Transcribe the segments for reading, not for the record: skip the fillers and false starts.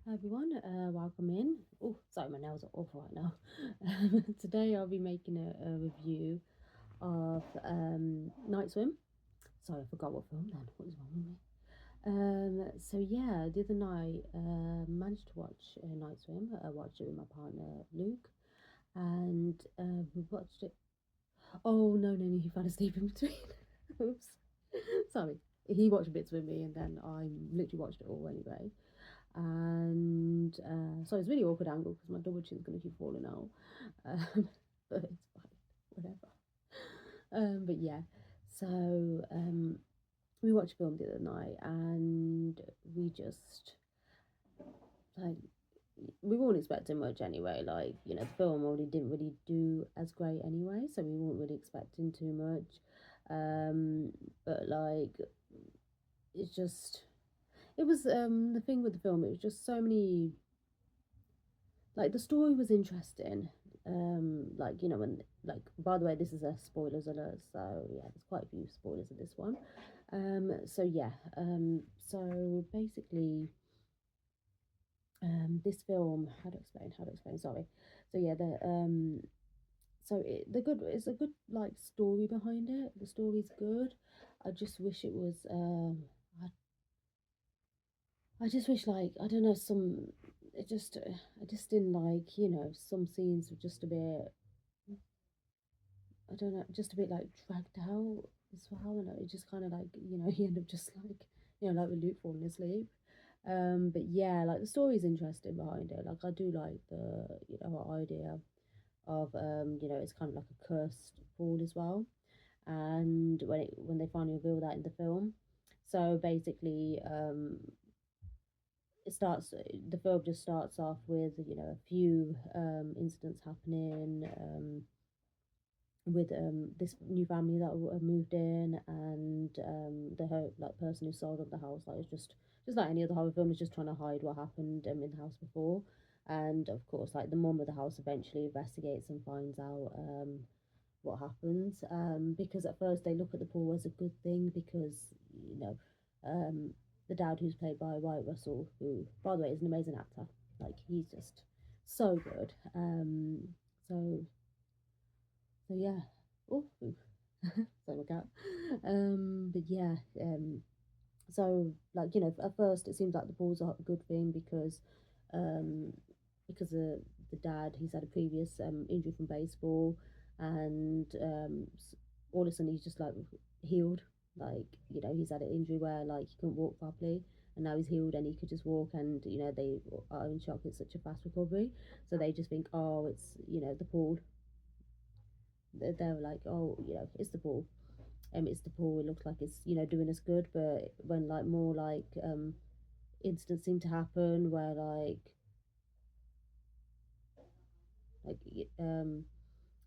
Hi everyone, welcome in. Oh, sorry, my nails are awful right now. Today I'll be making a review of Night Swim. Sorry, I forgot what film then. What was wrong with me? So yeah, the other night managed to watch Night Swim. I watched it with my partner Luke, and we watched it. Oh no, he fell asleep in between. Oops, sorry. He watched bits with me, and then I literally watched it all anyway. And so it's really awkward angle because my double chin's going to keep falling out. Um, but it's fine, whatever. But yeah, so we watched a film the other night and we just like we weren't expecting much anyway. Like the film already didn't really do as great anyway, so we weren't really expecting too much. But like it's just it was the thing with the film. It was just so many like the story was interesting. When like by the way, this is a spoilers alert, so yeah, there's quite a few spoilers in this one. So yeah, so basically, this film, how to explain, sorry. So yeah, it's a good like story behind it. The story's good. I just wish it was I just wish like I don't know I just didn't like some scenes were just a bit I don't know, just a bit like dragged out as well. And it just kind of like, he ended up just like, like with Luke falling asleep. But yeah, like the story's interesting behind it. Like I do like the, idea of, it's kind of like a cursed pool as well. And when they finally reveal that in the film, so basically, the film just starts off with a few incidents happening with this new family that moved in, and like person who sold up the house, like it's just like any other horror film, is just trying to hide what happened in the house before. And of course, like the mum of the house eventually investigates and finds out what happens, because at first they look at the pool as a good thing because you know um the dad, who's played by Wyatt Russell, who by the way is an amazing actor, like he's just so good. So so yeah. Oh, sorry, my cat. But yeah. So like at first it seems like the ball's a good thing um, because the dad, he's had a previous injury from baseball, and all of a sudden he's just like healed. Like he's had an injury where like he couldn't walk properly, and now he's healed and he could just walk. And they are in shock. It's such a fast recovery, so they just think, oh, it's the pool. They're like, oh, it's the pool. It's the pool. It looks like it's doing us good, but when like more like incidents seem to happen where like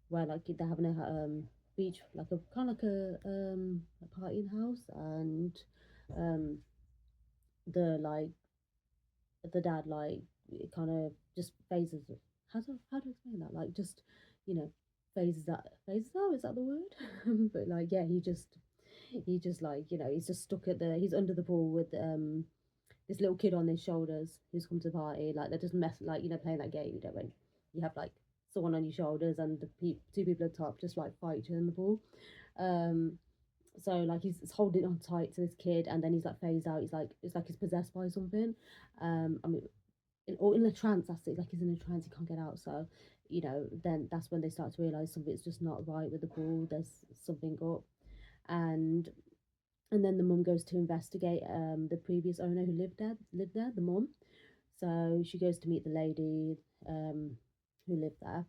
where like they're having a beach, like a kind of like a party house, and um the like the dad like it kind of just phases. How to explain that? Like just you know phases out. Is that the word? But like yeah, he just like he's just stuck at he's under the pool with this little kid on his shoulders who's come to the party. Like they're just like playing that game, when you have like someone on your shoulders and the two people at the top just like fight each other in the pool. Um, so like he's holding on tight to this kid, and then he's like phased out. He's like it's like he's possessed by something. I mean, or in a trance. That's it. Like he's in a trance, he can't get out. So then that's when they start to realize something's just not right with the pool. There's something up, and then the mum goes to investigate the previous owner who lived there, the mum. So she goes to meet the lady who lived there,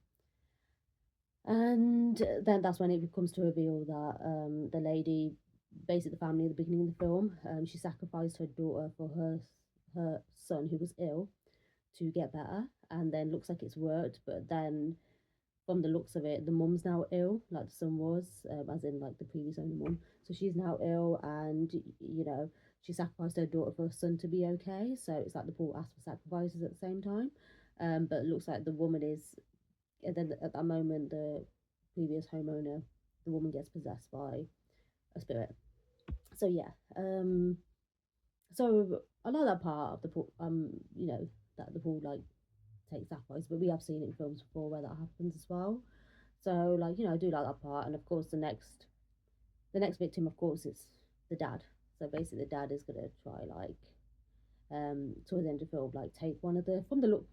and then that's when it comes to reveal that the lady, basically the family at the beginning of the film, she sacrificed her daughter for her son who was ill to get better, and then looks like it's worked, but then from the looks of it, the mum's now ill, like the son was, as in like the previous owner mum. So she's now ill, and she sacrificed her daughter for her son to be okay. So it's like the poor asked for sacrifices at the same time. But it looks like the woman is, and then at that moment, the previous homeowner, the woman gets possessed by a spirit. So yeah, so I like that part of the that the bull like takes sacrifice, but we have seen it in films before where that happens as well. So like, I do like that part. And of course the next victim, of course, is the dad. So basically the dad is gonna try like towards the end of the film, like take one of the from the look,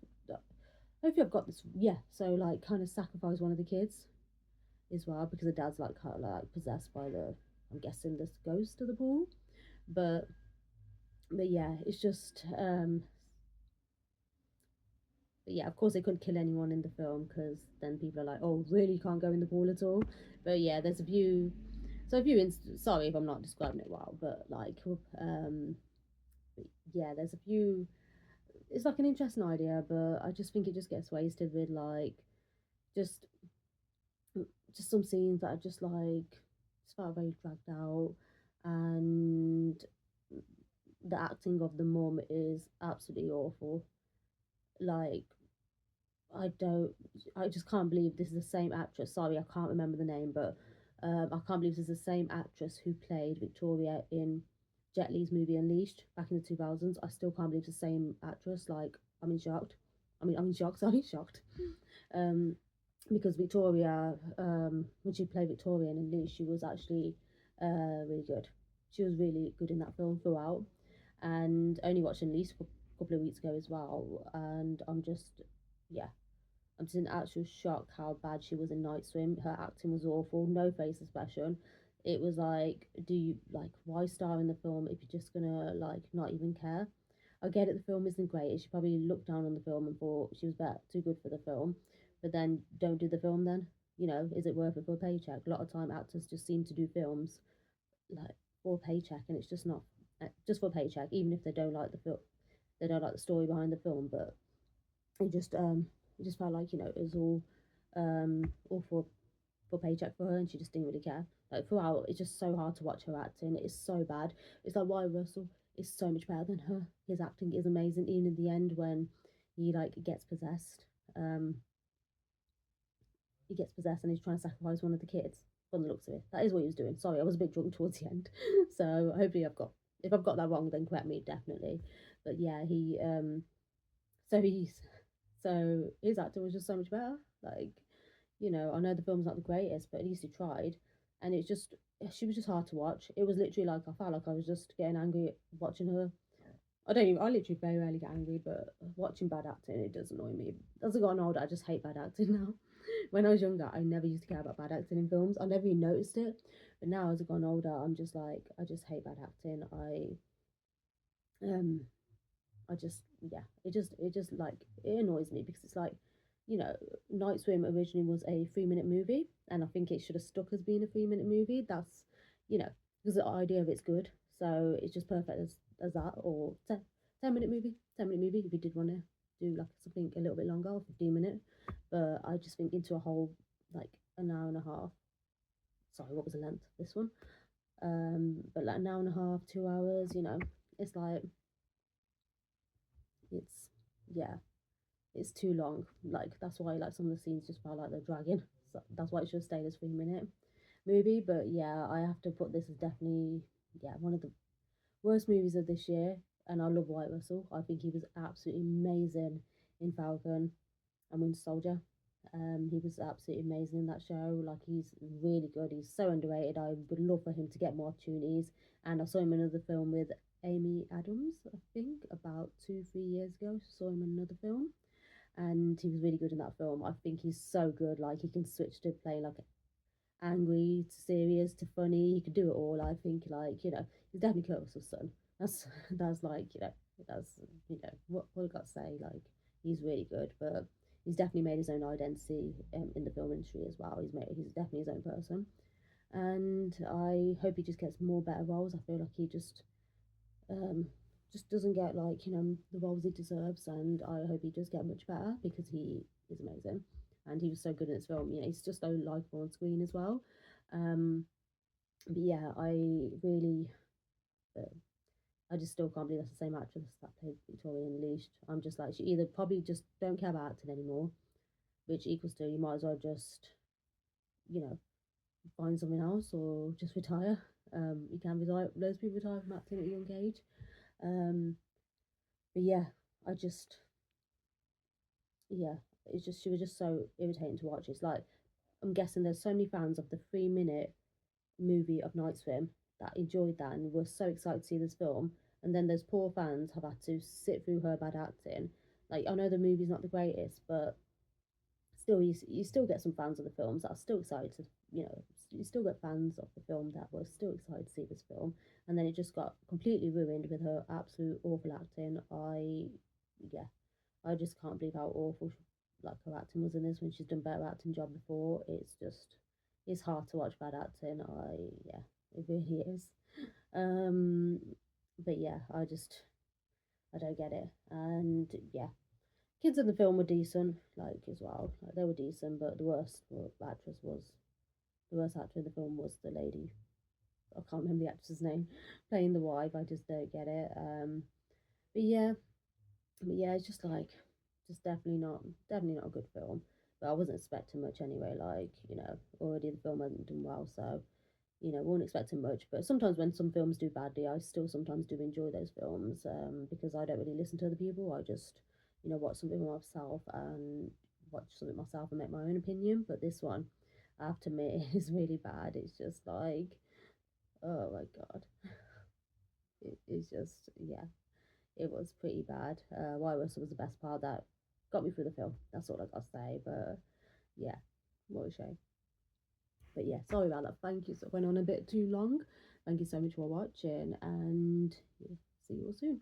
hopefully I've got this, yeah, so like kind of sacrifice one of the kids as well, because the dad's like kind of like possessed by the, I'm guessing, this ghost of the bull. but but yeah, it's just but yeah, of course they couldn't kill anyone in the film, because then people are like, oh really, you can't go in the pool at all. But yeah, there's a few, sorry if I'm not describing it well, but like yeah, there's a few, it's like an interesting idea, but I just think it just gets wasted with like just just some scenes that are just like just felt very dragged out. And the acting of the mum is absolutely awful. Like, I don't, I just can't believe this is the same actress. Sorry, I can't remember the name, but I can't believe this is the same actress who played Victoria in Jet Li's movie Unleashed back in the 2000s. I still can't believe it's the same actress. Like, I'm in shocked. I'm in shock. Sorry, shocked. Um, because Victoria, when she played Victoria in Unleashed, she was actually really good. She was really good in that film throughout. And I only watched Unleashed a couple of weeks ago as well, and yeah, I'm just in actual shock how bad she was in Night Swim. Her acting was awful, no face expression. It was like, do you like, why star in the film if you're just gonna like not even care? I get it, the film isn't great. She probably looked down on the film and thought she was too good for the film, but then don't do the film then. Is it worth it for a paycheck? A lot of time actors just seem to do films like for a paycheck, and it's just not, just for a paycheck, even if they don't like the film, they don't like the story behind the film. But it just it just felt like, it was all for paycheck for her, and she just didn't really care. Like throughout, it's just so hard to watch her acting. It's so bad. It's like Wyatt Russell is so much better than her. His acting is amazing, even in the end when he like gets possessed. He gets possessed and he's trying to sacrifice one of the kids. From the looks of it, that is what he was doing. Sorry, I was a bit drunk towards the end, so hopefully if I've got that wrong, then correct me, definitely. But yeah, so he's so his acting was just so much better. Like, I know the film's not the greatest, but at least he tried. And it's just, she was just hard to watch. It was literally like, I felt like I was just getting angry watching her. I literally very rarely get angry, but watching bad acting, it does annoy me. As I've gotten older, I just hate bad acting now. When I was younger, I never used to care about bad acting in films. I never even noticed it. But now, as I've gotten older, I'm just like, I just hate bad acting. Um, I just, yeah, it just like, it annoys me, because it's like, Night Swim originally was a 3-minute movie, and I think it should have stuck as being a 3-minute movie. That's, because the idea of it's good, so it's just perfect as that. Or 10-minute movie, 10-minute movie if you did want to do like something a little bit longer, or 15 minute. But I just think into a whole like an hour and a half. Sorry, what was the length of this one? But like an hour and a half, 2 hours, it's like, it's, yeah, it's too long. Like, that's why like some of the scenes just felt like they're dragging. So that's why it should have stayed as 3-minute movie. But yeah, I have to put this as definitely, yeah, one of the worst movies of this year. And I love Wyatt Russell. I think he was absolutely amazing in Falcon and Winter Soldier. He was absolutely amazing in that show. Like, he's really good. He's so underrated. I would love for him to get more opportunities. And I saw him in another film with Amy Adams, I think, about 2-3 years ago. Saw him in another film, and he was really good in that film. I think he's so good. Like, he can switch to play like angry to serious to funny. He could do it all. I think, like, he's definitely Kurt Russell's son. That's like, that's, what I got to say. Like, he's really good, but he's definitely made his own identity in the film industry as well. He's definitely his own person, and I hope he just gets more better roles. I feel like he um doesn't get, like, the roles he deserves, and I hope he does get much better, because he is amazing, and he was so good in this film. He's just so likable on screen as well. um but yeah, uh, I just still can't believe that's the same actress that played Victoria Unleashed. I'm just like, she either probably just don't care about acting anymore, which equals to, you might as well just, you know find something else, or just retire. You can retire, loads of people retire from acting at a young age. um but yeah, I just yeah, it's just she was just so irritating to watch. It's like I'm guessing there's so many fans of the 3 minute movie of Night Swim that enjoyed that and were so excited to see this film, and then those poor fans have had to sit through her bad acting. Like I know the movie's not the greatest, but still you still get some fans of the films that are still excited to, you still get fans of the film that were still excited to see this film, and then it just got completely ruined with her absolute awful acting. Yeah, I just can't believe how awful like her acting was in this when she's done better acting job before. It's hard to watch bad acting. Yeah, it really is. um but yeah, I don't get it. And yeah, kids in the film were decent, like as well. Like they were decent, but the worst actor in the film was the lady. I can't remember the actress's name, playing the wife. I just don't get it. But yeah, it's just like, just definitely not a good film. But I wasn't expecting much anyway. Like already the film hadn't done well, so wasn't expecting much. But sometimes when some films do badly, I still sometimes do enjoy those films, because I don't really listen to other people. I just, watch something myself and make my own opinion. But this one, I have to admit, is really bad. It's just like, oh my God. It's just, yeah, it was pretty bad. Why was the best part that got me through the film. That's all I gotta say. But yeah, what a shame. But yeah, sorry about that. Thank you. So it went on a bit too long. Thank you so much for watching, and yeah, see you all soon.